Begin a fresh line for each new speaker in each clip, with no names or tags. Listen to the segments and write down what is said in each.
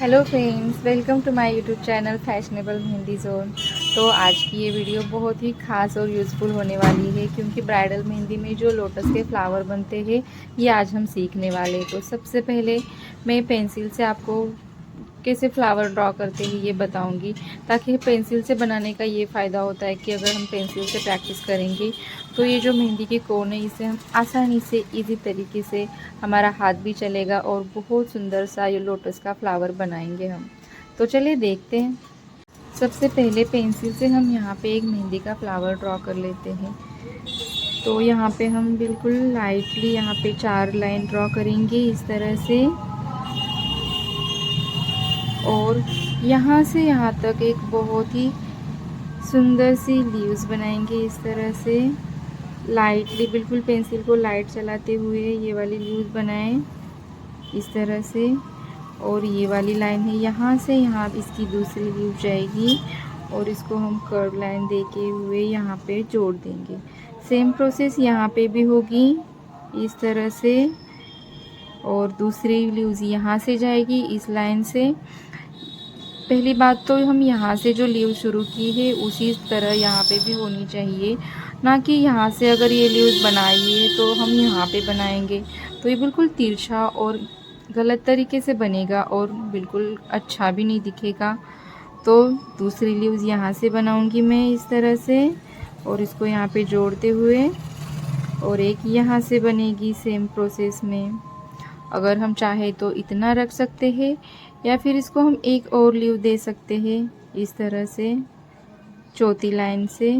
Hello friends, welcome to my YouTube channel fashionable mehndi zone. तो आज की ये वीडियो बहुत ही ख़ास और यूज़फुल होने वाली है, क्योंकि ब्राइडल मेहंदी में जो लोटस के फ्लावर बनते हैं ये आज हम सीखने वाले हैं। तो सबसे पहले मैं पेंसिल से आपको कैसे फ्लावर ड्रॉ करते हैं ये बताऊंगी, ताकि पेंसिल से बनाने का ये फ़ायदा होता है कि अगर हम पेंसिल से प्रैक्टिस करेंगे तो ये जो मेहंदी के कोन है इसे हम आसानी से इजी तरीके से हमारा हाथ भी चलेगा और बहुत सुंदर सा ये लोटस का फ्लावर बनाएंगे हम। तो चलिए देखते हैं। सबसे पहले पेंसिल से हम यहाँ पे एक मेहंदी का फ्लावर ड्रॉ कर लेते हैं। तो यहाँ पे हम बिल्कुल लाइटली यहाँ पे 4 लाइन ड्रॉ करेंगे इस तरह से, और यहाँ से यहाँ तक एक बहुत ही सुंदर सी लीव्स बनाएंगे इस तरह से। लाइटली बिल्कुल पेंसिल को लाइट चलाते हुए ये वाली लीव्स बनाएं इस तरह से। और ये वाली लाइन है, यहाँ से यहाँ इसकी दूसरी लीव जाएगी और इसको हम कर्व लाइन देके हुए यहाँ पे जोड़ देंगे। सेम प्रोसेस यहाँ पे भी होगी इस तरह से, और दूसरी लीव्स यहाँ से जाएगी इस लाइन से। पहली बात तो हम यहाँ से जो लीव शुरू की है उसी तरह यहाँ पे भी होनी चाहिए, ना कि यहाँ से अगर ये लीव्स बनाइए तो हम यहाँ पे बनाएंगे तो ये बिल्कुल तिरछा और गलत तरीके से बनेगा और बिल्कुल अच्छा भी नहीं दिखेगा। तो दूसरी लीव्स यहाँ से बनाऊंगी मैं इस तरह से, और इसको यहाँ पे जोड़ते हुए, और एक यहाँ से बनेगी सेम प्रोसेस में। अगर हम चाहे तो इतना रख सकते हैं, या फिर इसको हम एक और लीव दे सकते हैं इस तरह से चौथी लाइन से,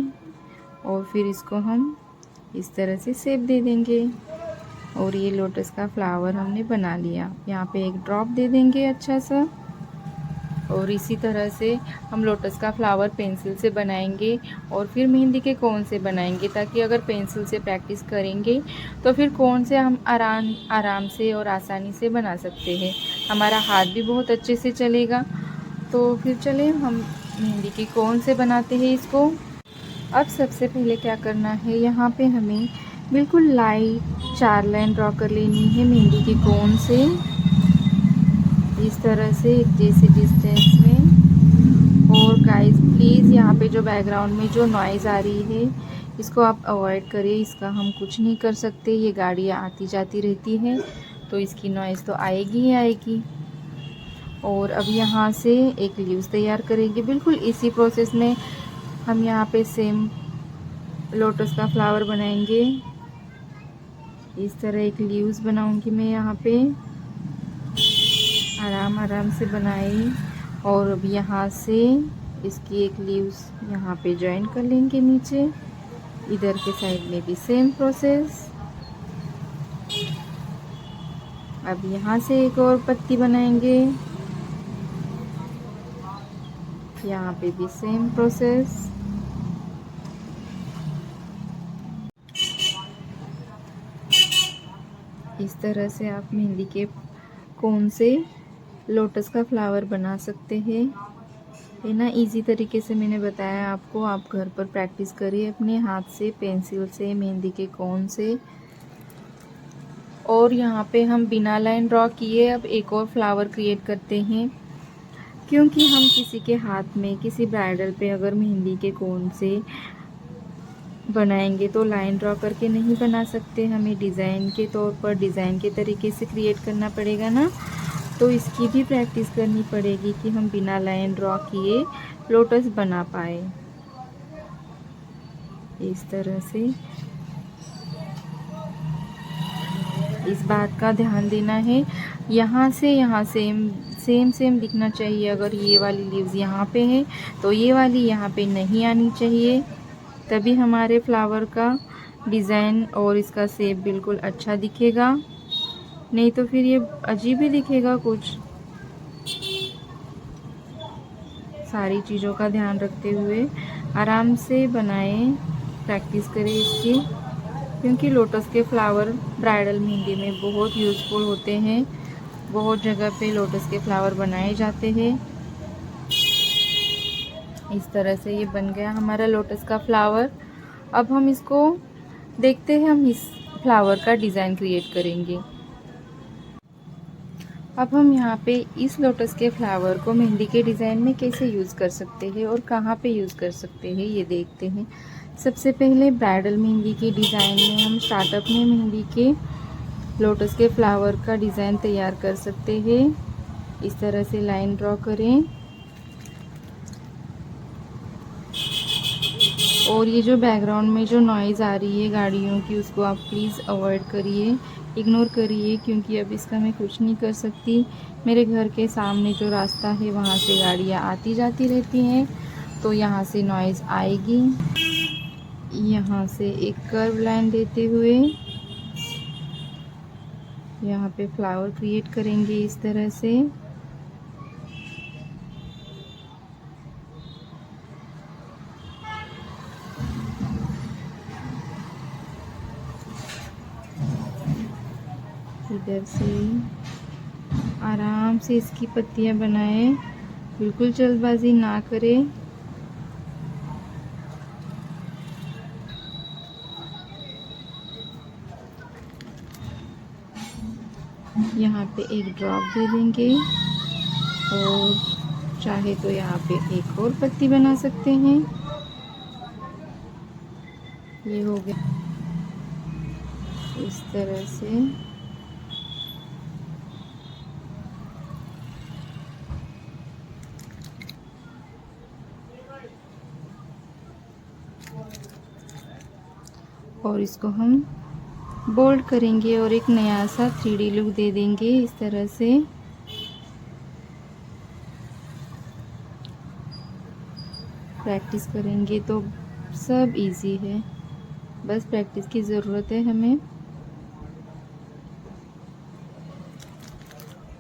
और फिर इसको हम इस तरह से शेप दे देंगे। और ये लोटस का फ्लावर हमने बना लिया। यहाँ पे एक ड्रॉप दे देंगे अच्छा सा, और इसी तरह से हम लोटस का फ्लावर पेंसिल से बनाएंगे और फिर मेहंदी के कोन से बनाएंगे, ताकि अगर पेंसिल से प्रैक्टिस करेंगे तो फिर कोन से हम आराम से और आसानी से बना सकते हैं। हमारा हाथ भी बहुत अच्छे से चलेगा। तो फिर चले हम मेहंदी के कोन से बनाते हैं इसको। अब सबसे पहले क्या करना है, यहाँ पे हमें बिल्कुल लाइट 4 लाइन ड्रॉ कर लेनी है मेहंदी के कोन से इस तरह से एक जैसे डिस्टेंस में। और गाइस प्लीज़ यहाँ पे जो बैकग्राउंड में जो नॉइज़ आ रही है इसको आप अवॉइड करिए, इसका हम कुछ नहीं कर सकते। ये गाड़ियाँ आती जाती रहती हैं तो इसकी नॉइज़ तो आएगी ही आएगी। और अब यहाँ से एक लीव्स तैयार करेंगे बिल्कुल इसी प्रोसेस में। हम यहाँ पे सेम लोटस का फ्लावर बनाएंगे इस तरह। एक लीव्स बनाऊंगी मैं यहाँ पे, आराम आराम से बनाई। और अब यहाँ से इसकी एक लीव्स यहाँ पे ज्वाइन कर लेंगे नीचे। इधर के साइड में भी सेम प्रोसेस। अब यहाँ से एक और पत्ती बनाएंगे, यहाँ पे भी सेम प्रोसेस। इस तरह से आप मेहंदी के कोन से लोटस का फ्लावर बना सकते हैं। ये ना इजी तरीके से मैंने बताया आपको, आप घर पर प्रैक्टिस करिए अपने हाथ से, पेंसिल से, मेहंदी के कोन से। और यहाँ पे हम बिना लाइन ड्रॉ किए अब एक और फ्लावर क्रिएट करते हैं, क्योंकि हम किसी के हाथ में किसी ब्राइडल पे अगर मेहंदी के कोन से बनाएंगे तो लाइन ड्रॉ करके नहीं बना सकते, हमें डिज़ाइन के तौर पर डिज़ाइन के तरीके से क्रिएट करना पड़ेगा ना। तो इसकी भी प्रैक्टिस करनी पड़ेगी कि हम बिना लाइन ड्रॉ किए लोटस बना पाए इस तरह से। इस बात का ध्यान देना है, यहाँ से यहाँ सेम दिखना चाहिए। अगर ये वाली लीव्स यहाँ पे है तो ये वाली यहाँ पे नहीं आनी चाहिए, तभी हमारे फ्लावर का डिज़ाइन और इसका शेप बिल्कुल अच्छा दिखेगा। नहीं तो फिर ये अजीब ही दिखेगा कुछ। सारी चीज़ों का ध्यान रखते हुए आराम से बनाएं, प्रैक्टिस करें इसकी, क्योंकि लोटस के फ्लावर ब्राइडल मेहंदी में बहुत यूज़फुल होते हैं। बहुत जगह पे लोटस के फ्लावर बनाए जाते हैं। इस तरह से ये बन गया हमारा लोटस का फ्लावर। अब हम इसको देखते हैं, हम इस फ्लावर का डिज़ाइन क्रिएट करेंगे। अब हम यहाँ पे इस लोटस के फ्लावर को मेहंदी के डिज़ाइन में कैसे यूज़ कर सकते हैं और कहाँ पे यूज़ कर सकते हैं ये देखते हैं। सबसे पहले ब्राइडल मेहंदी के डिज़ाइन में हम स्टार्टअप में मेहंदी के लोटस के फ्लावर का डिज़ाइन तैयार कर सकते हैं। इस तरह से लाइन ड्रॉ करें और ये जो बैकग्राउंड में जो नॉइज़ आ रही है गाड़ियों की उसको आप प्लीज़ अवॉइड करिए, इग्नोर करिए, क्योंकि अब इसका मैं कुछ नहीं कर सकती। मेरे घर के सामने जो रास्ता है वहाँ से गाड़ियाँ आती जाती रहती हैं, तो यहाँ से नॉइज़ आएगी। यहाँ से एक कर्व लाइन देते हुए यहाँ पे फ्लावर क्रिएट करेंगे इस तरह से। इधर से आराम से इसकी पत्तियां बनाएं, बिल्कुल जल्दबाजी ना करें। यहाँ पे एक ड्रॉप दे देंगे और चाहे तो यहाँ पे एक और पत्ती बना सकते हैं। ये हो गया इस तरह से। और इसको हम बोल्ड करेंगे और एक नया सा 3D लुक दे देंगे इस तरह से। प्रैक्टिस करेंगे तो सब इजी है, बस प्रैक्टिस की ज़रूरत है हमें।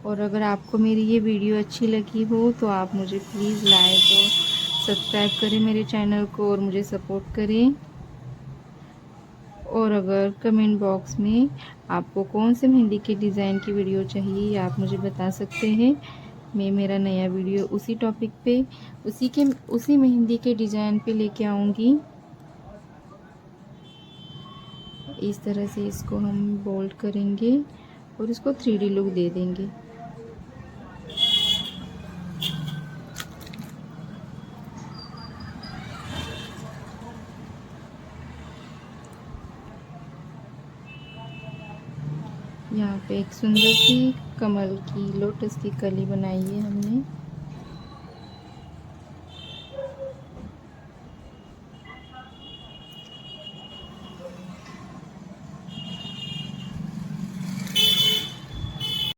और अगर आपको मेरी ये वीडियो अच्छी लगी हो तो आप मुझे प्लीज़ लाइक और सब्सक्राइब करें मेरे चैनल को और मुझे सपोर्ट करें। और अगर कमेंट बॉक्स में आपको कौन से मेहंदी के डिज़ाइन की वीडियो चाहिए आप मुझे बता सकते हैं। मैं मेरा नया वीडियो उसी टॉपिक पे उसी मेहंदी के डिज़ाइन पे लेके आऊँगी। इस तरह से इसको हम बोल्ड करेंगे और इसको 3D लुक दे देंगे। यहाँ पे एक सुंदर सी कमल की लोटस की कली बनाई है हमने।